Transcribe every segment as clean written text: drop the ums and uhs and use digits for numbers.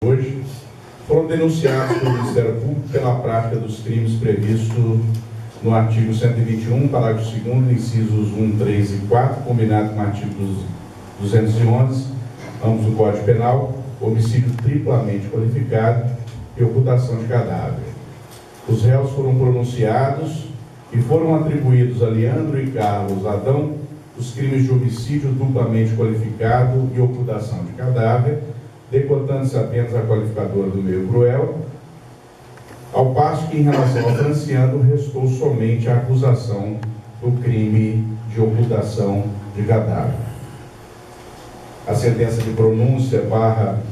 hoje, foram denunciados pelo Ministério Público pela prática dos crimes previstos no artigo 121, parágrafo 2º, incisos 1, 3 e 4, combinado com o artigo 211, ambos do Código Penal, homicídio triplamente qualificado e ocultação de cadáver. Os réus foram pronunciados e foram atribuídos a Leandro e Carlos Adão os crimes de homicídio duplamente qualificado e ocultação de cadáver, decotando-se apenas a qualificadora do meio cruel, ao passo que, em relação ao Franciano, restou somente a acusação do crime de ocultação de cadáver. A sentença de pronúncia barra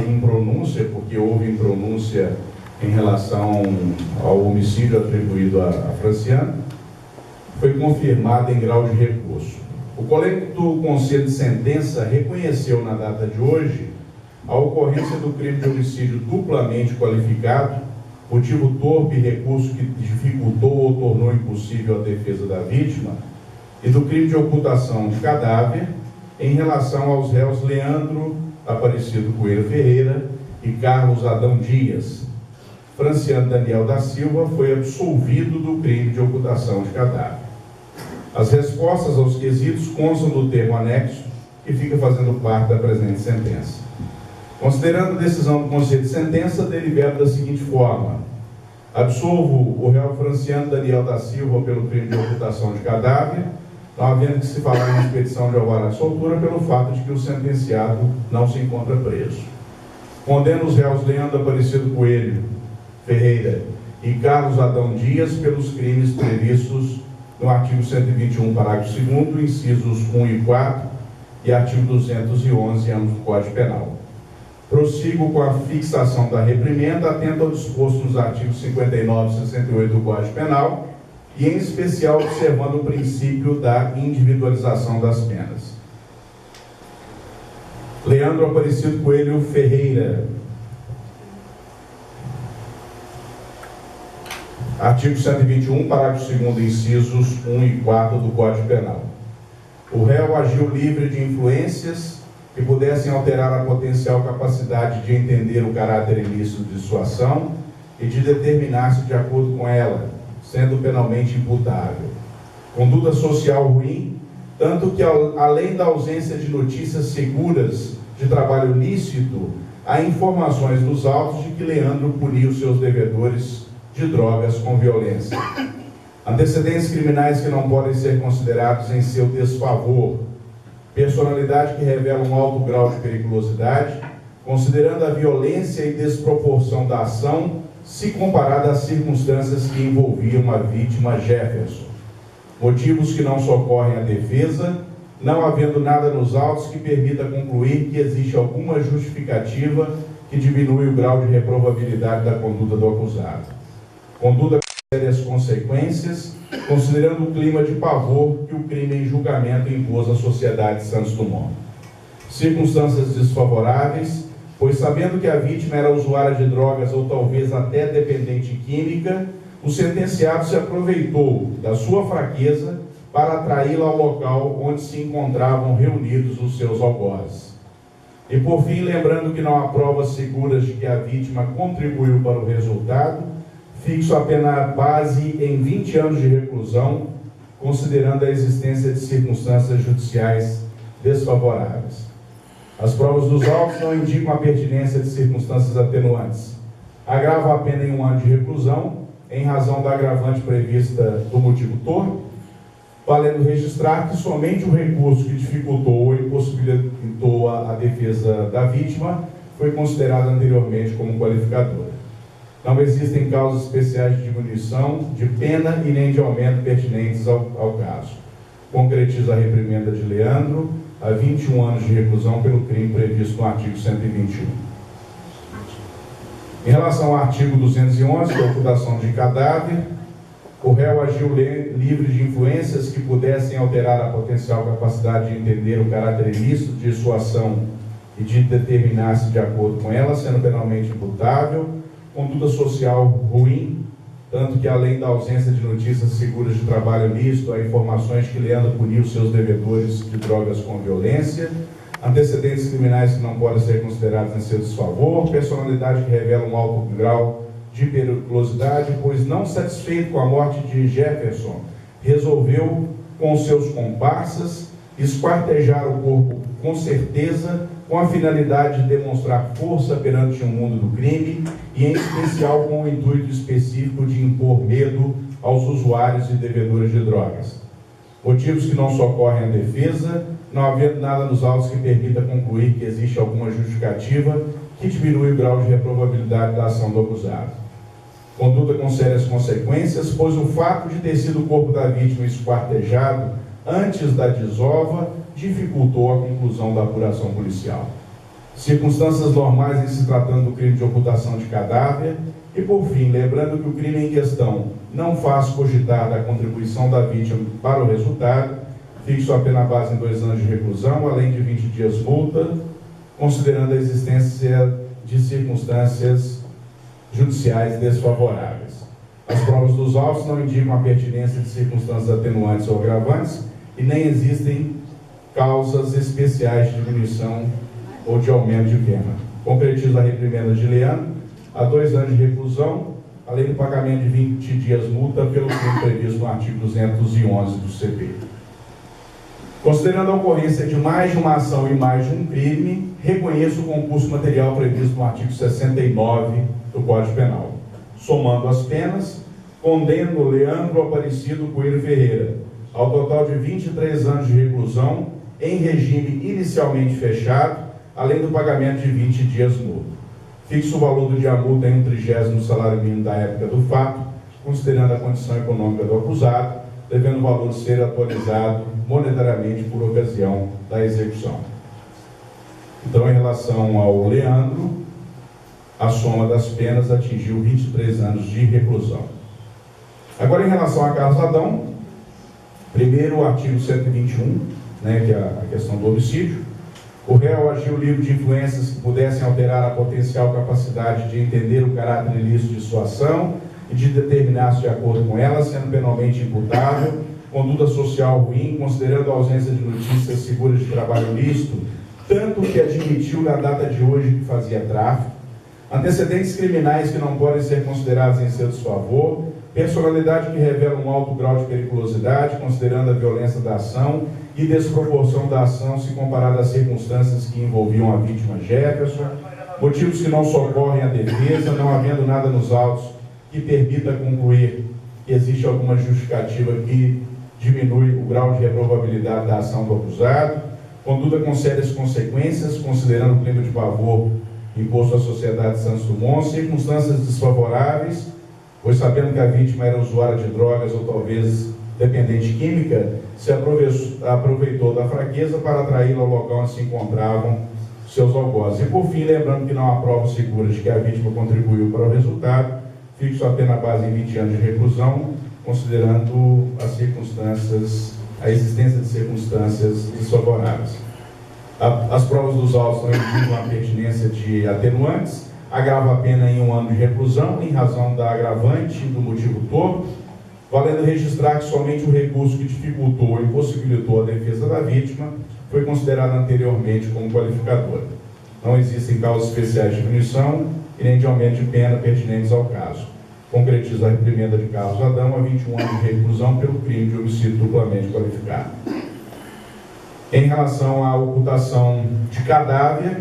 impronúncia, porque houve impronúncia em relação ao homicídio atribuído a Franciano, foi confirmada em grau de recurso. O colégio Conselho de Sentença reconheceu na data de hoje a ocorrência do crime de homicídio duplamente qualificado, motivo torpe e recurso que dificultou ou tornou impossível a defesa da vítima, e do crime de ocultação de cadáver em relação aos réus Leandro Aparecido Coelho Ferreira e Carlos Adão Dias. Franciano Daniel da Silva foi absolvido do crime de ocultação de cadáver. As respostas aos quesitos constam do termo anexo, que fica fazendo parte da presente sentença. Considerando a decisão do Conselho de Sentença, delibero da seguinte forma: absolvo o réu Franciano Daniel da Silva pelo crime de ocultação de cadáver, não havendo que se falar em expedição de alvará de soltura pelo fato de que o sentenciado não se encontra preso. Condeno os réus Leandro Aparecido Coelho Ferreira e Carlos Adão Dias pelos crimes previstos no artigo 121, parágrafo 2º, incisos 1 e 4 e artigo 211, ambos do Código Penal. Prossigo com a fixação da reprimenda, atento ao disposto nos artigos 59 e 68 do Código Penal, e em especial observando o princípio da individualização das penas. Leandro Aparecido Coelho Ferreira. Artigo 121, parágrafo 2º, incisos 1 e 4 do Código Penal. O réu agiu livre de influências que pudessem alterar a potencial capacidade de entender o caráter ilícito de sua ação e de determinar-se de acordo com ela, sendo penalmente imputável. Conduta social ruim, tanto que, além da ausência de notícias seguras de trabalho lícito, há informações nos autos de que Leandro puniu seus devedores de drogas com violência. Antecedentes criminais que não podem ser considerados em seu desfavor. Personalidade que revela um alto grau de periculosidade, considerando a violência e desproporção da ação, se comparada às circunstâncias que envolviam a vítima Jefferson. Motivos que não socorrem a defesa, não havendo nada nos autos que permita concluir que existe alguma justificativa que diminui o grau de reprovabilidade da conduta do acusado. Conduta com sérias consequências, considerando o clima de pavor que o crime em julgamento impôs à sociedade de Santos Dumont. Circunstâncias desfavoráveis, pois sabendo que a vítima era usuária de drogas ou talvez até dependente química, o sentenciado se aproveitou da sua fraqueza para atraí-la ao local onde se encontravam reunidos os seus algozes. E por fim, lembrando que não há provas seguras de que a vítima contribuiu para o resultado, fixo a pena base em 20 anos de reclusão, considerando a existência de circunstâncias judiciais desfavoráveis. As provas dos autos não indicam a pertinência de circunstâncias atenuantes. Agrava a pena em 1 ano de reclusão, em razão da agravante prevista do motivo torpe, valendo registrar que somente o recurso que dificultou ou impossibilitou a defesa da vítima foi considerado anteriormente como qualificadora. Não existem causas especiais de diminuição de pena e nem de aumento pertinentes ao caso. Concretiza a reprimenda de Leandro a 21 anos de reclusão pelo crime previsto no artigo 121. Em relação ao artigo 211, da ocultação de cadáver, o réu agiu livre de influências que pudessem alterar a potencial capacidade de entender o caráter ilícito de sua ação e de determinar-se de acordo com ela, sendo penalmente imputável. Conduta social ruim, tanto que, além da ausência de notícias seguras de trabalho lícito, há informações que Leandro puniu seus devedores de drogas com violência. antecedentes criminais que não podem ser considerados em seu desfavor, personalidade que revela um alto grau de periculosidade, pois não satisfeito com a morte de Jefferson, resolveu com seus comparsas esquartejar o corpo com certeza, com a finalidade de demonstrar força perante o mundo do crime e, em especial, com o intuito específico de impor medo aos usuários e devedores de drogas. Motivos que não socorrem a defesa, não havendo nada nos autos que permita concluir que existe alguma justificativa que diminui o grau de reprovabilidade da ação do acusado. Conduta com sérias consequências, pois o fato de ter sido o corpo da vítima esquartejado antes da desova dificultou a conclusão da apuração policial. Circunstâncias normais em se tratando do crime de ocultação de cadáver e, por fim, lembrando que o crime em questão não faz cogitar da contribuição da vítima para o resultado, fixo a pena base em 2 anos de reclusão, além de 20 dias multa, considerando a existência de circunstâncias judiciais desfavoráveis. As provas dos autos não indicam a pertinência de circunstâncias atenuantes ou agravantes e nem existem causas especiais de diminuição ou de aumento de pena. Concretiza a reprimenda de Leandro a 2 anos de reclusão, além do pagamento de 20 dias multa pelo crime previsto no artigo 211 do CP. Considerando a ocorrência de mais de uma ação e mais de um crime, reconheço o concurso material previsto no artigo 69 do Código Penal. Somando as penas, condeno Leandro Aparecido Coelho Ferreira ao total de 23 anos de reclusão em regime inicialmente fechado, além do pagamento de 20 dias multa. Fixo o valor do dia multa em 1/30 do salário mínimo da época do fato, considerando a condição econômica do acusado, devendo o valor ser atualizado monetariamente por ocasião da execução. Então, em relação ao Leandro, a soma das penas atingiu 23 anos de reclusão. Agora, em relação a Carlos Adão, primeiro o artigo 121, que é a questão do homicídio. O réu agiu livre de influências que pudessem alterar a potencial capacidade de entender o caráter ilícito de sua ação e de determinar-se de acordo com ela, sendo penalmente imputável, conduta social ruim, considerando a ausência de notícias seguras de trabalho ilícito, tanto que admitiu na data de hoje que fazia tráfico, antecedentes criminais que não podem ser considerados em seu desfavor, personalidade que revela um alto grau de periculosidade, considerando a violência da ação e desproporção da ação se comparada às circunstâncias que envolviam a vítima Jefferson, motivos que não socorrem a defesa, não havendo nada nos autos que permita concluir que existe alguma justificativa que diminui o grau de reprovabilidade da ação do acusado, conduta com sérias consequências, considerando o clima de pavor imposto à sociedade de Santos Dumont, circunstâncias desfavoráveis, pois sabendo que a vítima era usuária de drogas ou talvez dependente química, se aproveitou da fraqueza para atraí-la ao local onde se encontravam seus algozes. E por fim, lembrando que não há provas seguras de que a vítima contribuiu para o resultado, fixo a pena base em 20 anos de reclusão, considerando as circunstâncias, a existência de circunstâncias desfavoráveis. As provas dos autos não indicam a pertinência de atenuantes, agrava a pena em 1 ano de reclusão, em razão da agravante do motivo todo, valendo registrar que somente o recurso que dificultou e possibilitou a defesa da vítima foi considerado anteriormente como qualificador. Não existem causas especiais de diminuição e nem de aumento de pena pertinentes ao caso. Concretiza a reprimenda de Carlos Adão a 21 anos de reclusão pelo crime de homicídio duplamente qualificado. Em relação à ocultação de cadáver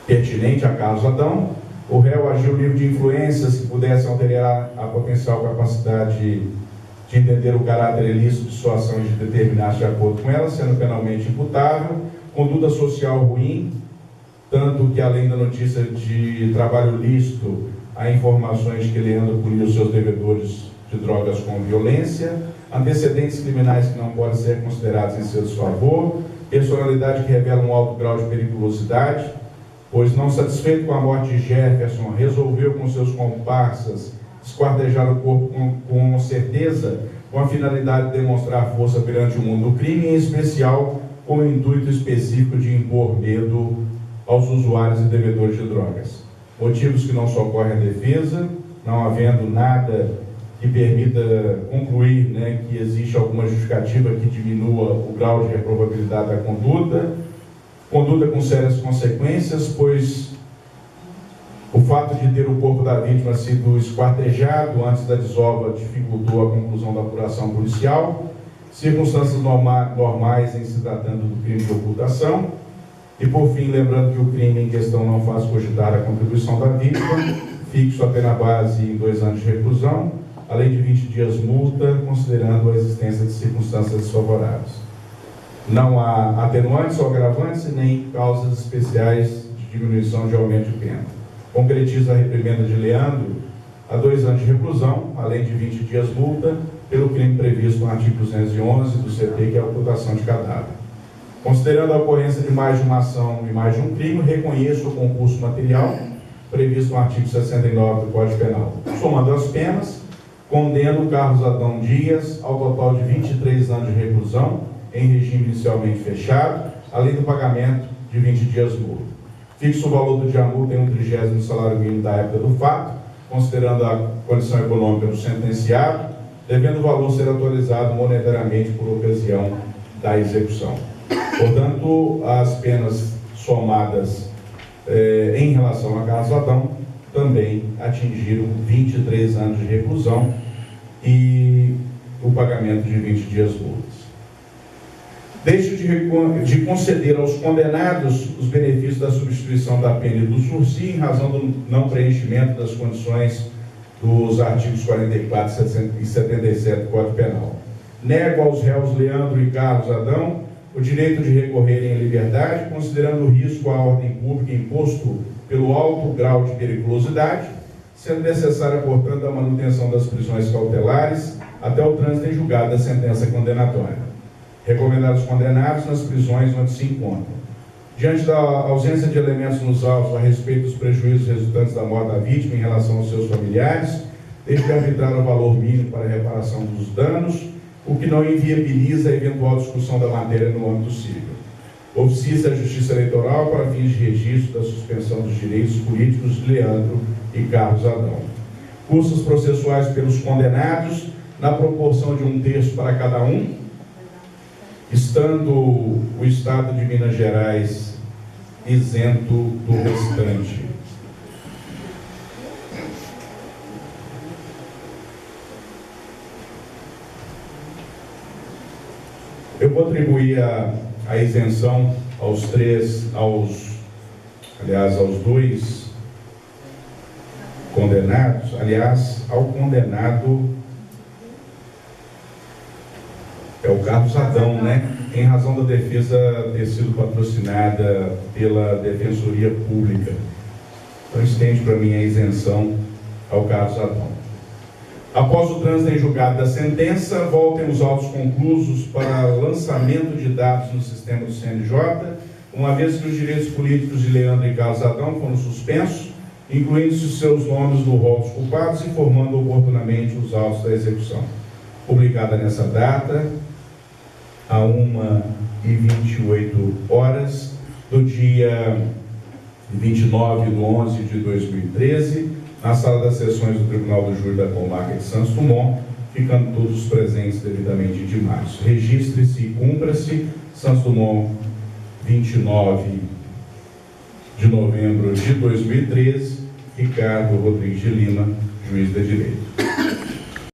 pertinente a Carlos Adão, o réu agiu livre de influências que pudessem alterar a potencial capacidade de entender o caráter ilícito de sua ação e de determinar-se de acordo com ela, sendo penalmente imputável, conduta social ruim, tanto que além da notícia de trabalho lícito, há informações que Leandro puniu seus devedores de drogas com violência, antecedentes criminais que não podem ser considerados em seu desfavor, personalidade que revela um alto grau de periculosidade, pois não satisfeito com a morte de Jefferson, resolveu com seus comparsas esquartejar o corpo com certeza, com a finalidade de demonstrar força perante o mundo do crime, em especial com o intuito específico de impor medo aos usuários e devedores de drogas. Motivos que não socorrem a defesa, não havendo nada que que permita concluir, né, que existe alguma justificativa que diminua o grau de reprovabilidade da conduta com sérias consequências, pois o fato de ter o corpo da vítima sido esquartejado antes da desova dificultou a conclusão da apuração policial, circunstâncias normais em se tratando do crime de ocultação, e por fim, lembrando que o crime em questão não faz cogitar a contribuição da vítima, fixo a pena base em 2 anos de reclusão, além de 20 dias multa, considerando a existência de circunstâncias desfavoráveis. Não há atenuantes ou agravantes, nem causas especiais de diminuição de aumento de pena. Concretiza a reprimenda de Leandro a 2 anos de reclusão, além de 20 dias multa, pelo crime previsto no artigo 211 do CT, que é a ocultação de cadáver. Considerando a ocorrência de mais de uma ação e mais de um crime, reconheço o concurso material previsto no artigo 69 do Código Penal. Somando as penas, condeno Carlos Adão Dias ao total de 23 anos de reclusão, em regime inicialmente fechado, além do pagamento de 20 dias multa. Fixo o valor do dia multa em 1/30 do salário mínimo da época do fato, considerando a condição econômica do sentenciado, devendo o valor ser atualizado monetariamente por ocasião da execução. Portanto, as penas somadas em relação a Carlos Adão também atingiram 23 anos de reclusão e o pagamento de 20 dias multas. Deixo de conceder aos condenados os benefícios da substituição da pena e do sursi em razão do não preenchimento das condições dos artigos 44 e 77 do Código Penal. Nego aos réus Leandro e Carlos Adão o direito de recorrerem à liberdade, considerando o risco à ordem pública imposto pelo alto grau de periculosidade, sendo necessária, portanto, a manutenção das prisões cautelares até o trânsito em julgado da sentença condenatória. Recomendar os condenados nas prisões onde se encontram. Diante da ausência de elementos nos autos a respeito dos prejuízos resultantes da morte da vítima em relação aos seus familiares, deixe de arbitrar o valor mínimo para a reparação dos danos, o que não inviabiliza a eventual discussão da matéria no âmbito civil. Oficia-se a Justiça Eleitoral para fins de registro da suspensão dos direitos políticos de Leandro e Carlos Adão. Custos processuais pelos condenados, na proporção de 1/3 para cada um, estando o Estado de Minas Gerais isento do restante. Eu vou atribuir a isenção aos 2 condenados, ao condenado é o Carlos Adão, né? Em razão da defesa ter sido patrocinada pela Defensoria Pública. Então, estende para mim a isenção ao Carlos Adão. Após o trânsito em julgado da sentença, voltem os autos conclusos para lançamento de dados no sistema do CNJ, uma vez que os direitos políticos de Leandro e Carlos Adão foram suspensos, incluindo-se os seus nomes no rol dos culpados, informando oportunamente os autos da execução. Publicada nessa data, a 1h28 do dia 29/11/2013, na sala das sessões do Tribunal do Júri da Comarca de Santos Dumont, ficando todos os presentes devidamente intimados. Registre-se e cumpra-se, Santos Dumont, 29 de novembro de 2013, Ricardo Rodrigues de Lima, juiz de direito.